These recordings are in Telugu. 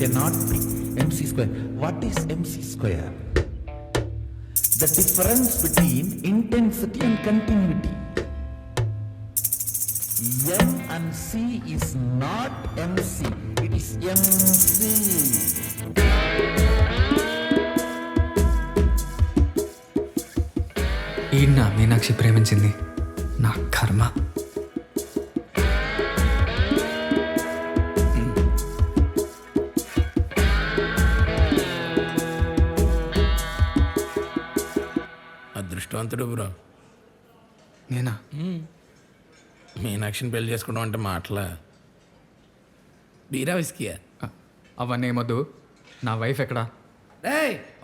cannot be MC square. What is MC square? The difference between intensity and continuity. M and C is not MC, it is MC. ఈయన మీనాక్షి ప్రేమించింది నా కర్మ. అదృష్టవంతుడు బ్రో. నేనా? మీనాక్షిని పెళ్లి చేసుకోవడం అంటే మాటలా? బీరా విస్కియా? అవన్నీ ఏమొద్దు. నా వైఫ్ ఎక్కడా?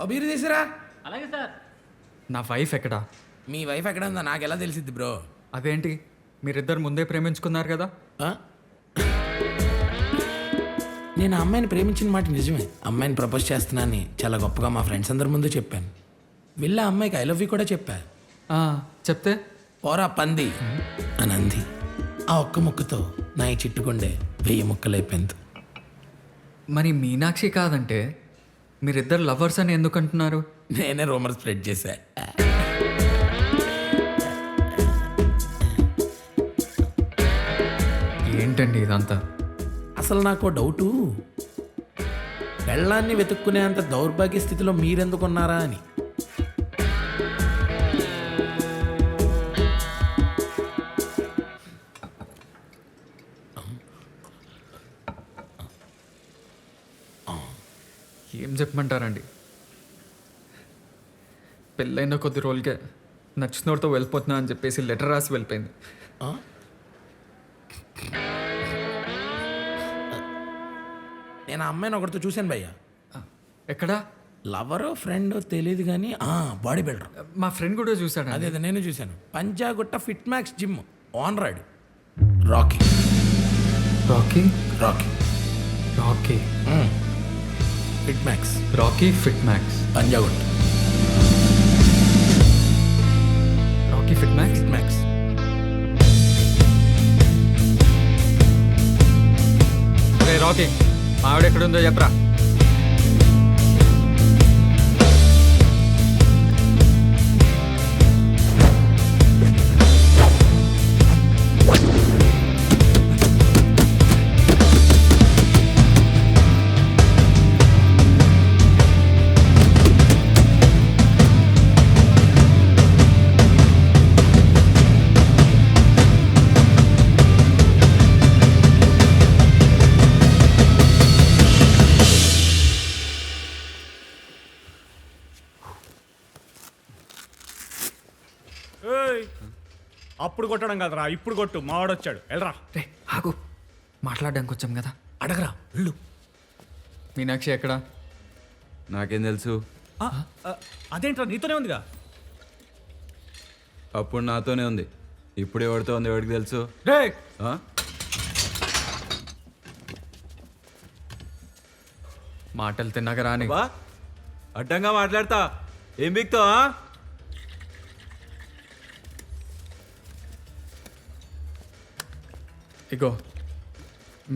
ఓ బీరు తీసిరా. అలాగే సార్. నా వైఫ్ ఎక్కడా? మీ వైఫ్ ఎక్కడ ఉందా నాకు ఎలా తెలిసిద్ది బ్రో? అదేంటి మీరిద్దరు ముందే ప్రేమించుకున్నారు కదా? నేను ఆ అమ్మాయిని ప్రేమించిన మాట నిజమే. అమ్మాయిని ప్రపోజ్ చేస్తున్నానని చాలా గొప్పగా మా ఫ్రెండ్స్ అందరి ముందు చెప్పాను. వెళ్ళి ఆ అమ్మాయికి ఐ లవ్ యూ కూడా చెప్పా. చెప్తే పోరా పంది అని అంది. ఆ ఒక్క ముక్కతో నా ఈ చిట్టుకుండే 1000 ముక్కలైపోయింది. మరి మీనాక్షి కాదంటే మీరిద్దరు లవర్స్ అని ఎందుకు అంటున్నారు? నేనే రూమర్ స్ప్రెడ్ చేశా. ఏంటండి ఇదంతా? అసలు నాకు డౌటు, పెళ్ళాన్ని వెతుక్కునే అంత దౌర్భాగ్య స్థితిలో మీరెందుకున్నారా అని. ఏం చెప్పమంటారండి? పెళ్ళైన కొద్ది రోజులకే నచ్చినోడితో వెళ్ళిపోతున్నా అని చెప్పేసి లెటర్ రాసి వెళ్ళిపోయింది. నేను ఆ అమ్మాయిని ఒకరితో చూశాను భయ్య. ఎక్కడా? లవరో ఫ్రెండో తెలియదు కానీ బాడీ బిల్డర్. మా ఫ్రెండ్ కూడా చూశాడు. అదే నేను చూశాను. పంజాగుట్ట ఫిట్ మ్యాక్స్ జిమ్ ఓనరాడు Rocky. Rocky Rocky Rocky Fit Max. Rocky Fit Max Panjagutta. Rocky Fit Max. Fit Max. రే రాకీ, మావిడ ఎక్కడుందో చెప్పరా? అప్పుడు కొట్టడం కదరా, ఇప్పుడు కొట్టు. మావాడొచ్చాడు, వెళ్ళరా. రే ఆగు, మాట్లాడడానికి వచ్చాం కదా. అడగరా వెళ్ళు. మీనాక్షి ఎక్కడా? నాకేం తెలుసు? అదేంట్రా, నీతోనే ఉందిగా. అప్పుడు నాతోనే ఉంది, ఇప్పుడు ఎవరితో ఉంది ఎవరికి తెలుసు? రే ఆ? మాటలు తిన్నాక రాని. బా అడ్డంగా మాట్లాడతా ఏం బిక్తావా? ఇగో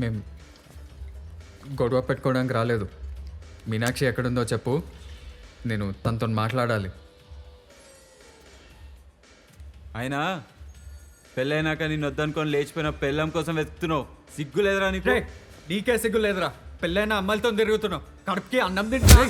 మేము గొడవ పెట్టుకోవడానికి రాలేదు. మీనాక్షి ఎక్కడుందో చెప్పు, నేను తనతో మాట్లాడాలి. అయినా పెళ్ళైనాక నిన్ను వద్దనుకొని లేచిపోయిన పెళ్ళం కోసం వెతుకుతున్నావు, సిగ్గు లేదురా నీకు? రే నీకే సిగ్గు లేదురా, పెళ్ళైన అమ్మాయిలతో తిరుగుతున్నావు, కడుపుకి అన్నం తింటా.